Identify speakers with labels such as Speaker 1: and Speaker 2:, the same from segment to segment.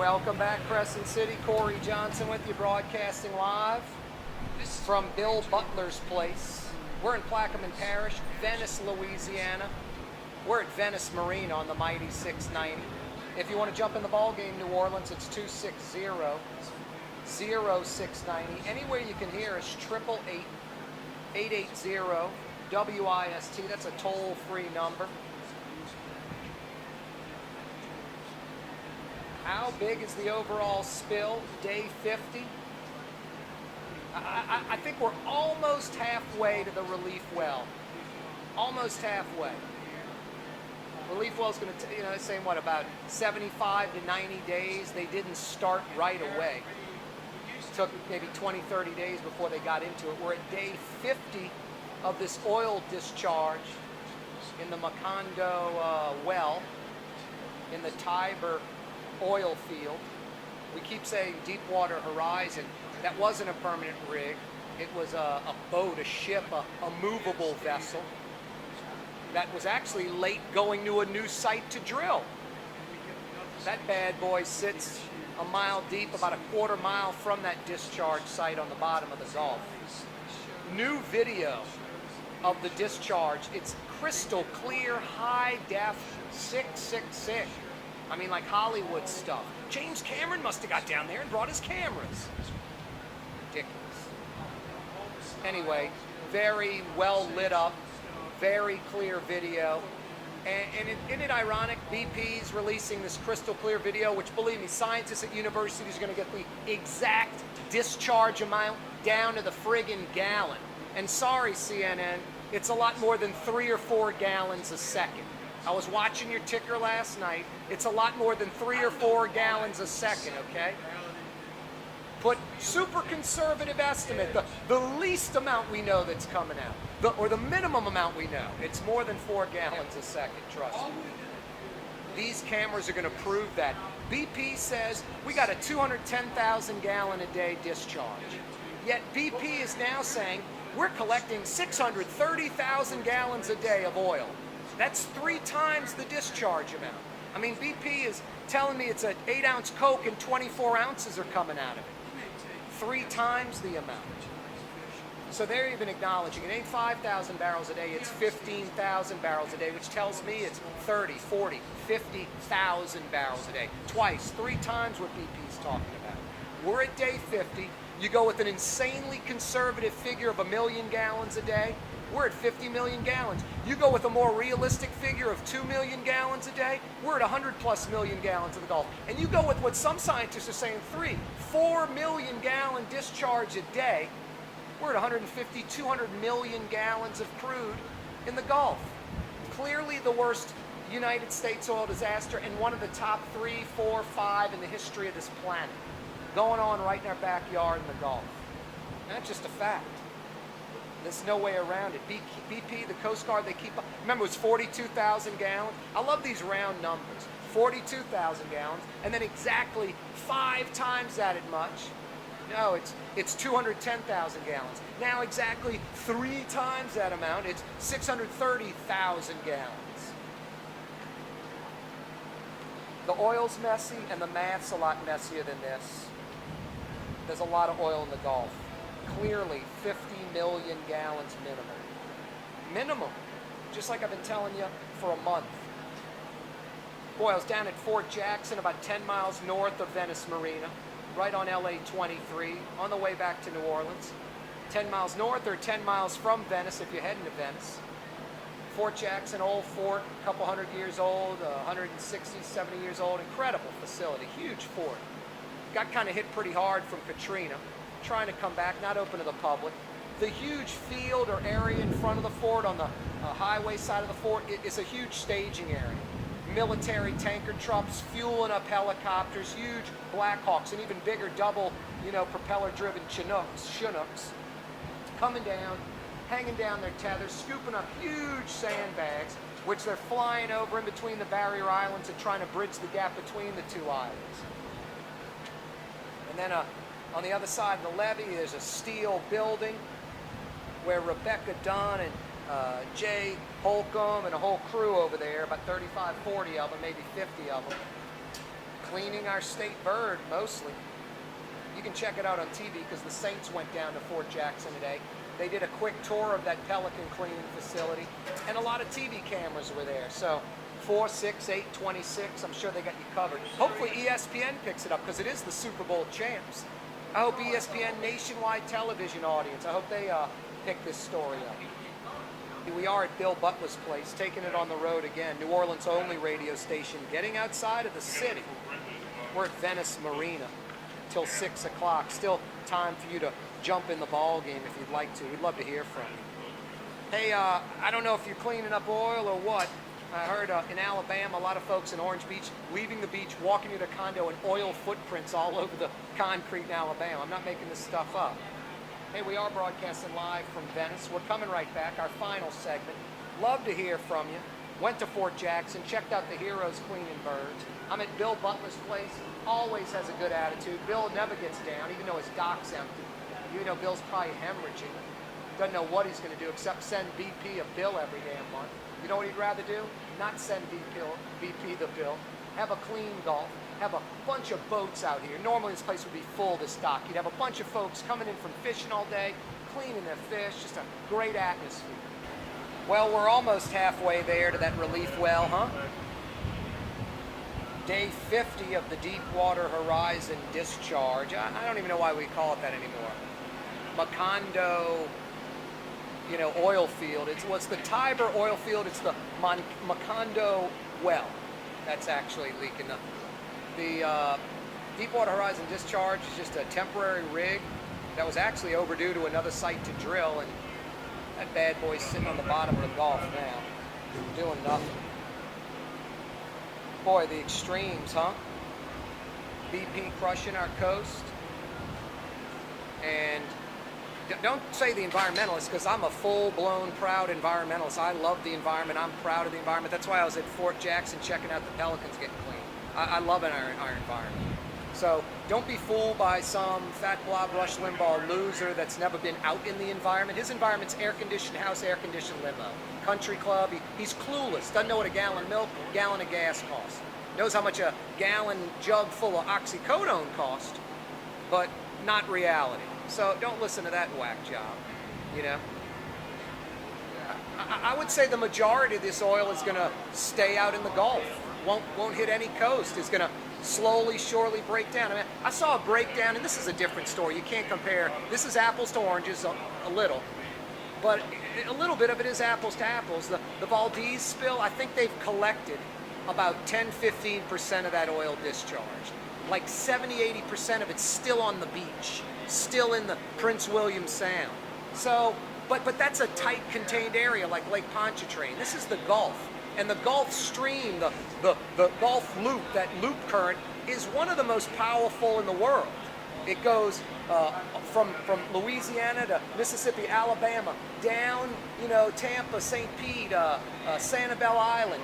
Speaker 1: Welcome back, Crescent City. Corey Johnson with you, broadcasting live from Bill Butler's place. We're in Plaquemine Parish, Venice, Louisiana. We're at Venice Marina on the mighty 690. If you want to jump in the ball game, New Orleans, it's 260-0690. Anywhere you can hear us, 888-880-WIST. That's a toll-free number. How big is the overall spill? Day 50. I think we're almost halfway to the relief well. Almost halfway. Relief well is going to, they're saying what, about 75 to 90 days. They didn't start right away. It took maybe 20, 30 days before they got into it. We're at day 50 of this oil discharge in the Macondo well in the Tiber oil field. We keep saying Deepwater Horizon. That wasn't a permanent rig. It was a boat, a ship, a movable vessel that was actually late going to a new site to drill. That bad boy sits a mile deep, about a quarter mile from that discharge site on the bottom of the Gulf. New video of the discharge. It's crystal clear, high def, 666. I mean, like Hollywood stuff. James Cameron must have got down there and brought his cameras. Ridiculous. Anyway, very well lit up, very clear video. And isn't it ironic? BP's releasing this crystal clear video, which, believe me, scientists at universities are going to get the exact discharge amount down to the friggin' gallon. And sorry, CNN, it's a lot more than 3 or 4 gallons a second. I was watching your ticker last night. It's a lot more than 3 or 4 gallons a second, okay? Put super conservative estimate, the least amount we know that's coming out, or the minimum amount we know. It's more than 4 gallons a second, trust me. These cameras are going to prove that. BP says we got a 210,000 gallon a day discharge. Yet BP is now saying we're collecting 630,000 gallons a day of oil. That's 3 times the discharge amount. I mean, BP is telling me it's an 8-ounce Coke and 24 ounces are coming out of it. 3 times the amount. So they're even acknowledging it ain't 5,000 barrels a day, it's 15,000 barrels a day, which tells me it's 30, 40, 50,000 barrels a day. Twice, 3 times what BP's talking about. We're at day 50. You go with an insanely conservative figure of 1 million gallons a day, we're at 50 million gallons. You go with a more realistic figure of 2 million gallons a day, we're at 100+ million gallons of the Gulf. And you go with what some scientists are saying, 3, 4 million gallon discharge a day, we're at 150, 200 million gallons of crude in the Gulf. Clearly the worst United States oil disaster and one of the top 3, 4, 5 in the history of this planet. Going on right in our backyard in the Gulf. And that's just a fact. There's no way around it. BP, the Coast Guard, they keep up. Remember, it was 42,000 gallons. I love these round numbers. 42,000 gallons, and then exactly 5 times that much. No, it's 210,000 gallons. Now exactly 3 times that amount. It's 630,000 gallons. The oil's messy, and the math's a lot messier than this. There's a lot of oil in the Gulf. Clearly 50 million gallons minimum. Minimum. Just like I've been telling you for a month. Boy, I was down at Fort Jackson, about 10 miles north of Venice Marina, right on LA 23, on the way back to New Orleans. 10 miles north or 10 miles from Venice if you're heading to Venice. Fort Jackson, old fort, a couple hundred years old, 160, 70 years old. Incredible facility, huge fort. Got kind of hit pretty hard from Katrina. Trying to come back, not open to the public. The huge field or area in front of the fort on the highway side of the fort is a huge staging area. Military tanker trucks, fueling up helicopters, huge Blackhawks, and even bigger double, propeller-driven Chinooks coming down, hanging down their tethers, scooping up huge sandbags, which they're flying over in between the barrier islands and trying to bridge the gap between the 2 islands. And then on the other side of the levee, there's a steel building where Rebecca Dunn and Jay Holcomb and a whole crew over there, about 35, 40 of them, maybe 50 of them, cleaning our state bird mostly. You can check it out on TV because the Saints went down to Fort Jackson today. They did a quick tour of that pelican cleaning facility, and a lot of TV cameras were there. So 4, 6, 8, 26, I'm sure they got you covered. Hopefully ESPN picks it up because it is the Super Bowl champs. I hope ESPN nationwide television audience, I hope they pick this story up. We are at Bill Butler's place, taking it on the road again. New Orleans only radio station, getting outside of the city. We're at Venice Marina till 6 o'clock. Still time for you to jump in the ball game if you'd like to. We'd love to hear from you. Hey, I don't know if you're cleaning up oil or what. I heard in Alabama, a lot of folks in Orange Beach leaving the beach, walking to their condo, and oil footprints all over the concrete in Alabama. I'm not making this stuff up. Hey, we are broadcasting live from Venice. We're coming right back, our final segment. Love to hear from you. Went to Fort Jackson, checked out the heroes cleaning birds. I'm at Bill Butler's place. Always has a good attitude. Bill never gets down, even though his dock's empty. You know Bill's probably hemorrhaging. Doesn't know what he's going to do except send BP a bill every damn month. You know what he'd rather do? Not send BP the bill. Have a clean Gulf. Have a bunch of boats out here. Normally this place would be full, this dock. You'd have a bunch of folks coming in from fishing all day, cleaning their fish. Just a great atmosphere. Well, we're almost halfway there to that relief well, huh? Day 50 of the Deepwater Horizon discharge. I don't even know why we call it that anymore. Macondo, oil field. It's the Tiber oil field. It's the Macondo well that's actually leaking. The Deepwater Horizon discharge is just a temporary rig that was actually overdue to another site to drill, and that bad boy's sitting on the bottom of the Gulf now, doing nothing. Boy, the extremes, huh? BP crushing our coast. And don't say the environmentalists, because I'm a full-blown, proud environmentalist. I love the environment. I'm proud of the environment. That's why I was at Fort Jackson checking out the pelicans getting clean. I love our environment. So don't be fooled by some fat blob Rush Limbaugh loser that's never been out in the environment. His environment's air-conditioned house, air-conditioned limo. Country club, he's clueless. Doesn't know what a gallon of milk, gallon of gas costs. Knows how much a gallon jug full of oxycodone costs, but not reality. So don't listen to that whack job, I would say the majority of this oil is going to stay out in the Gulf. Won't hit any coast. It's going to slowly, surely break down. I mean, I saw a breakdown, and this is a different story. You can't compare. This is apples to oranges a little, but a little bit of it is apples to apples. The Valdez spill, I think they've collected about 10-15% of that oil discharge. Like 70-80% of it's still on the beach, still in the Prince William Sound. So, but that's a tight contained area like Lake Pontchartrain. This is the Gulf. And the Gulf Stream, the Gulf Loop, that loop current, is one of the most powerful in the world. It goes from Louisiana to Mississippi, Alabama, down, Tampa, St. Pete, Sanibel Island,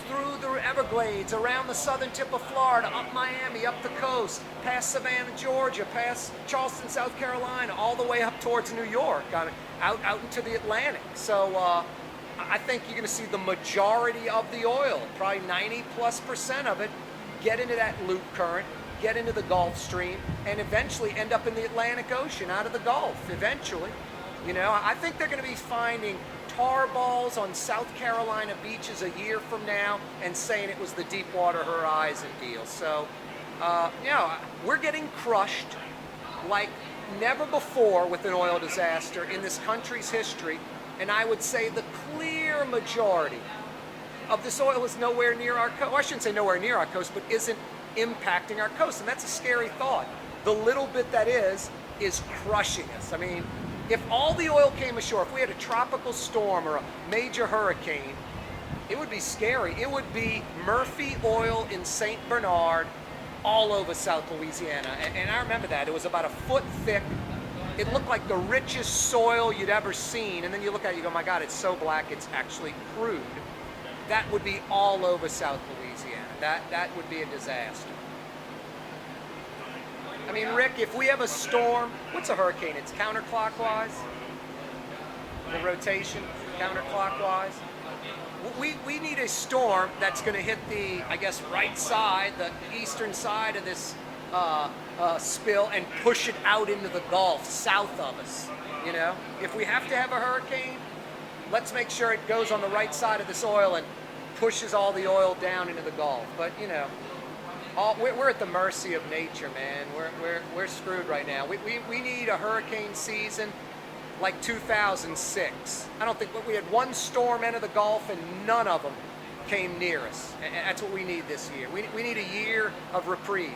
Speaker 1: through the Everglades, around the southern tip of Florida, up Miami, up the coast, past Savannah, Georgia, past Charleston, South Carolina, all the way up towards New York, out into the Atlantic. So I think you're going to see the majority of the oil, probably 90+% of it, get into that loop current, get into the Gulf Stream, and eventually end up in the Atlantic Ocean, out of the Gulf, eventually. I think they're going to be finding tar balls on South Carolina beaches a year from now and saying it was the Deepwater Horizon deal. So, we're getting crushed like never before with an oil disaster in this country's history. And I would say the clear majority of this oil is nowhere near our coast. Well, I shouldn't say nowhere near our coast, but isn't impacting our coast. And that's a scary thought. The little bit that is crushing us. I mean, if all the oil came ashore, if we had a tropical storm or a major hurricane, it would be scary. It would be Murphy oil in St. Bernard all over South Louisiana. And I remember that. It was about a foot thick. It looked like the richest soil you'd ever seen. And then you look at it, you go, my God, it's so black, it's actually crude. That would be all over South Louisiana. That would be a disaster. I mean, Rick, if we have a storm, what's a hurricane? It's counterclockwise? The rotation, counterclockwise? We need a storm that's going to hit the, I guess, right side, the eastern side of this spill, and push it out into the Gulf south of us. You know, if we have to have a hurricane, let's make sure it goes on the right side of this oil and pushes all the oil down into the Gulf. But you know, we're at the mercy of nature, man. We're screwed right now. We need a hurricane season like 2006. I don't think we had one storm enter the Gulf and none of them came near us. And that's what we need this year. We need a year of reprieve.